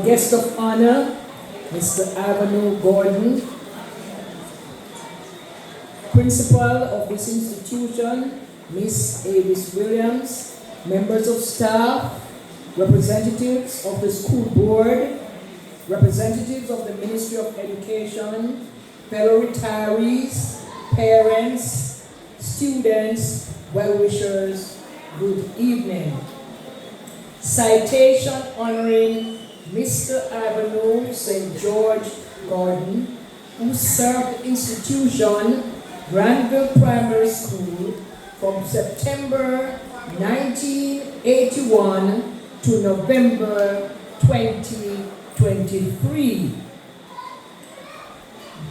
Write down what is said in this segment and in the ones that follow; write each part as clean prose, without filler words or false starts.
Guest of honor, Mr. Ivanhoe Gordon, Principal of this institution, Miss Avis Williams, members of staff, representatives of the school board, representatives of the Ministry of Education, fellow retirees, parents, students, well-wishers, good evening. Citation honoring Mr. Ivanhoe St. George Gordon, who served the institution, Granville Primary School, from September 1981 to November 2023.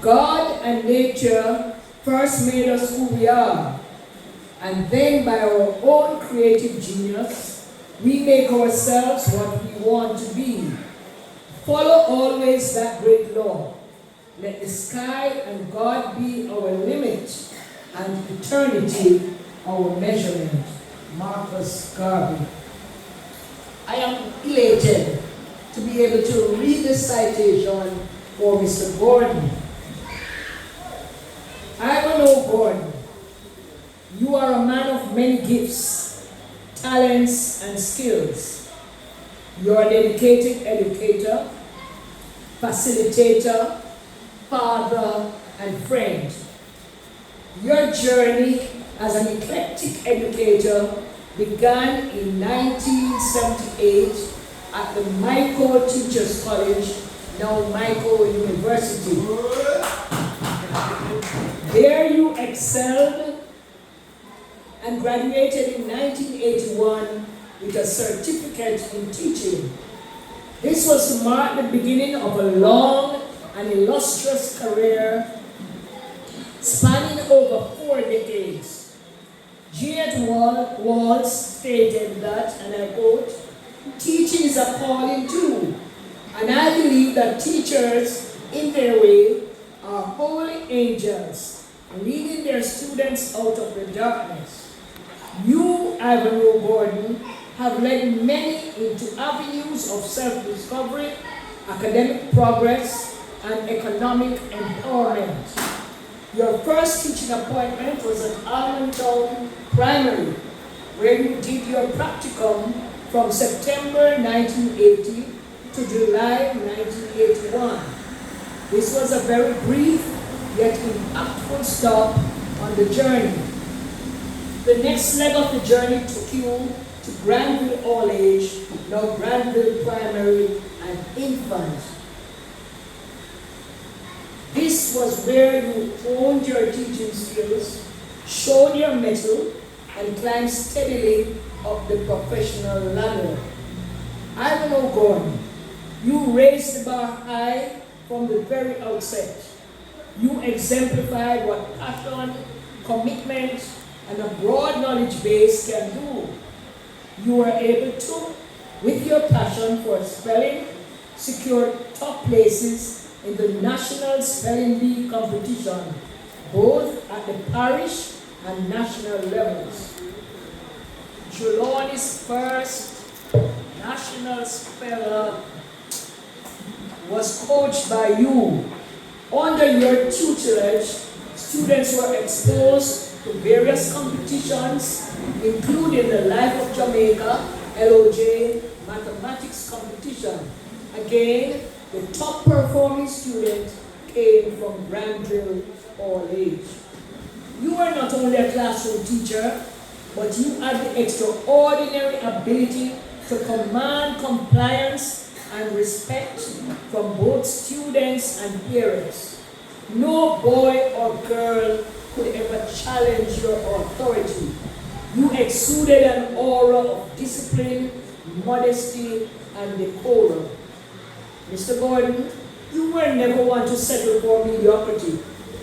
God and nature first made us who we are, and then by our own creative genius, we make ourselves what we want to be. Follow always that great law. Let the sky and God be our limit, and eternity our measurement. Marcus Garvey. I am elated to be able to read this citation for Mr. Gordon. Ivanhoe Gordon, you are a man of many gifts, talents, and skills. You are a dedicated educator, facilitator, father, and friend. Your journey as an eclectic educator began in 1978 at the Michael Teachers College, now Michael University. There you excelled and graduated in 1981 with a certificate in teaching. This was to mark the beginning of a long and illustrious career spanning over 4 decades. Juliet Walls stated that, and I quote, "Teaching is a calling too, and I believe that teachers, in their way, are holy angels, leading their students out of the darkness. You, Ivanhoe Gordon, have led many into avenues of self-discovery, academic progress, and economic empowerment. Your first teaching appointment was at Ivanhoe Primary, where you did your practicum from September 1980 to July 1981. This was a very brief yet impactful stop on the journey. The next leg of the journey took you to Granville All Age, now Granville Primary and Infant. This was where you honed your teaching skills, showed your mettle, and climbed steadily up the professional ladder. Ivanhoe Gordon, you raised the bar high from the very outset. You exemplified what passion, commitment, and a broad knowledge base can do. You were able to, with your passion for spelling, secure top places in the National Spelling Bee competition, both at the parish and national levels. Trelawney's first national speller was coached by you. Under your tutelage, students were exposed to various competitions, including the Life of Jamaica, LOJ, mathematics competition. Again, the top performing student came from Granville All Age. You were not only a classroom teacher, but you had the extraordinary ability to command compliance and respect from both students and parents. No boy or girl could ever challenge your authority. You exuded an aura of discipline, modesty, and decorum. Mr. Gordon, you were never one to settle for mediocrity.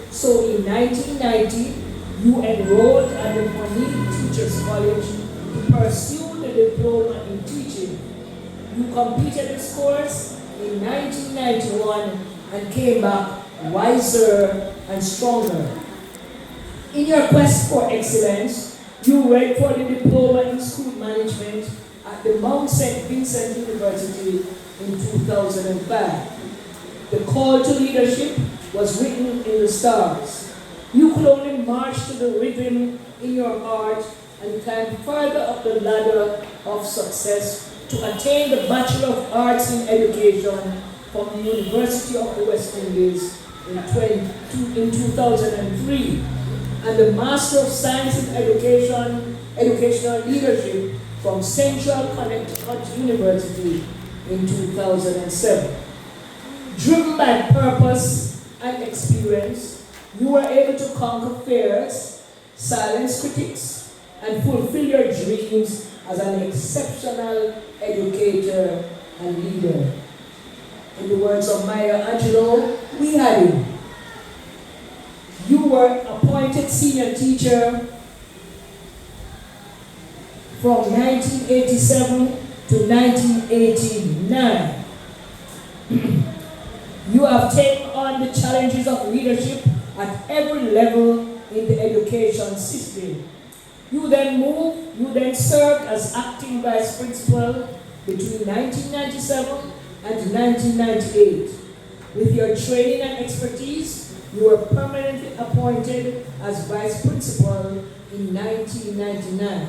So in 1990, you enrolled at the Moneed Teachers College to pursue the diploma in teaching. You completed this course in 1991 and came back wiser and stronger. In your quest for excellence, you read for the diploma in school management at the Mount St. Vincent University in 2005. The call to leadership was written in the stars. You could only march to the rhythm in your heart and climb further up the ladder of success to attain the Bachelor of Arts in Education from the University of the West Indies in 2003, and the Master of Science in Educational Leadership from Central Connecticut University in 2007. Driven by purpose and experience, you were able to conquer fears, silence critics, and fulfill your dreams as an exceptional educator and leader. In the words of Maya Angelou, we had him. You were appointed senior teacher from 1987 to 1989. You have taken on the challenges of leadership at every level in the education system. You then served as acting vice principal between 1997 and 1998. With your training and expertise, you were permanently appointed as vice principal in 1999.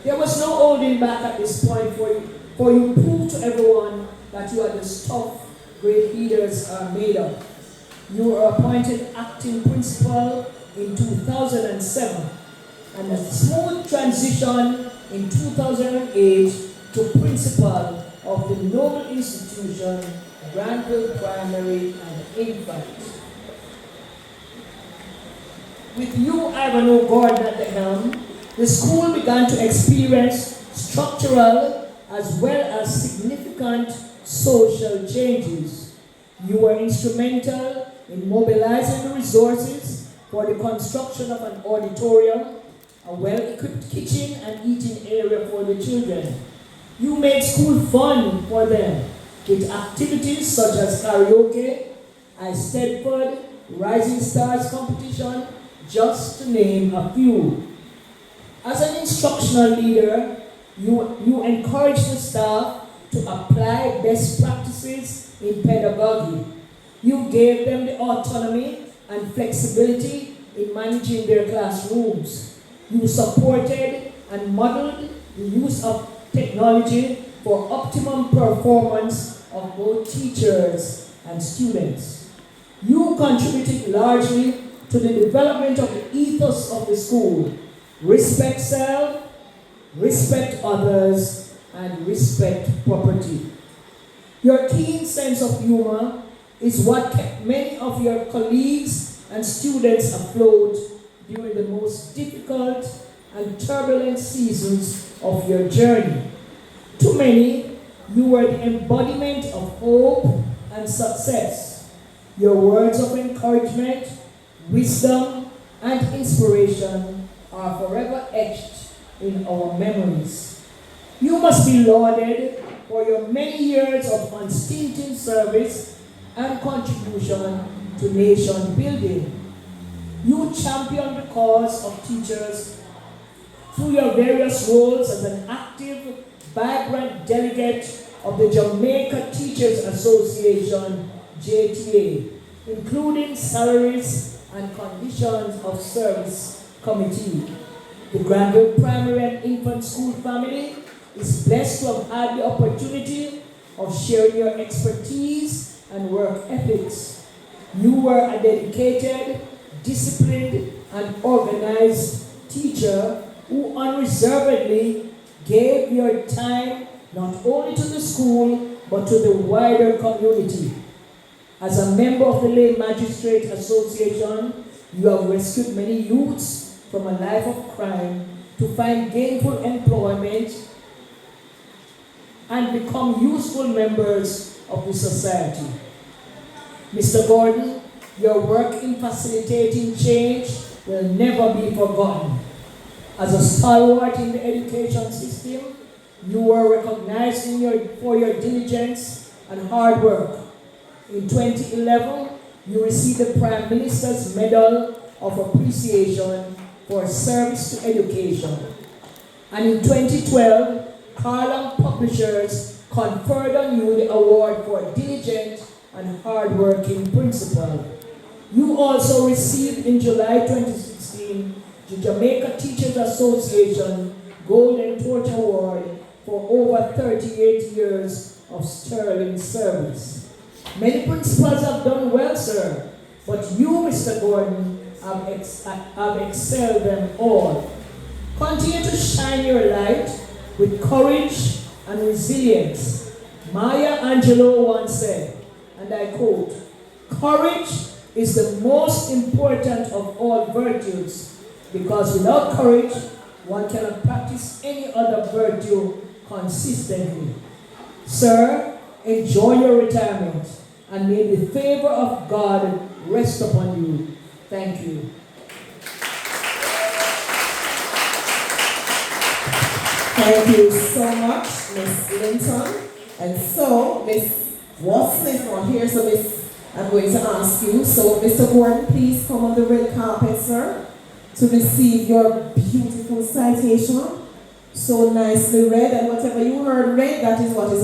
There was no holding back at this point for you proved to everyone that you are the stuff great leaders are made of. You were appointed acting principal in 2007, and a smooth transition in 2008 to principal of the noble institution, Granville Primary and Infant. With you, Ivanhoe Gordon, at the helm, the school began to experience structural as well as significant social changes. You were instrumental in mobilizing the resources for the construction of an auditorium, a well-equipped kitchen and eating area for the children. You made school fun for them with activities such as karaoke, Stedford, Rising Stars competition, just to name a few. As an instructional leader, you encourage the staff to apply best practices in pedagogy. You gave them the autonomy and flexibility in managing their classrooms. You supported and modeled the use of technology for optimum performance of both teachers and students. You contributed largely to the development of the ethos of the school. Respect self, respect others, and respect property. Your keen sense of humor is what kept many of your colleagues and students afloat during the most difficult and turbulent seasons of your journey. To many, you were the embodiment of hope and success. Your words of encouragement, wisdom, and inspiration are forever etched in our memories. You must be lauded for your many years of unstinted service and contribution to nation building. You championed the cause of teachers through your various roles as an active, vibrant delegate of the Jamaica Teachers Association, JTA, including salaries and conditions of service committee. The Granville Primary and Infant School family is blessed to have had the opportunity of sharing your expertise and work ethics. You were a dedicated, disciplined, and organized teacher who unreservedly gave your time not only to the school, but to the wider community. As a member of the Lay Magistrate Association, you have rescued many youths from a life of crime to find gainful employment and become useful members of the society. Mr. Gordon, your work in facilitating change will never be forgotten. As a stalwart in the education system, you were recognized for your diligence and hard work. In 2011, you received the Prime Minister's Medal of Appreciation for service to education. And in 2012, Carlyle Publishers conferred on you the award for diligent and hardworking principal. You also received in July 2016 the Jamaica Teachers Association Golden Torch Award for over 38 years of sterling service. Many principals have done well, sir, but you, Mr. Gordon, have excelled them all. Continue to shine your light with courage and resilience. Maya Angelou once said, and I quote, "Courage is the most important of all virtues, because without courage, one cannot practice any other virtue consistently." Sir, enjoy your retirement, and may the favor of God rest upon you. Thank you. Thank you so much, Miss Linton. And so, Miss Watsmith on here, so Miss, I'm going to ask you. So, Mr. Gordon, please come on the red carpet, sir, to receive your beautiful citation. So nicely read, and whatever you heard read, that is what is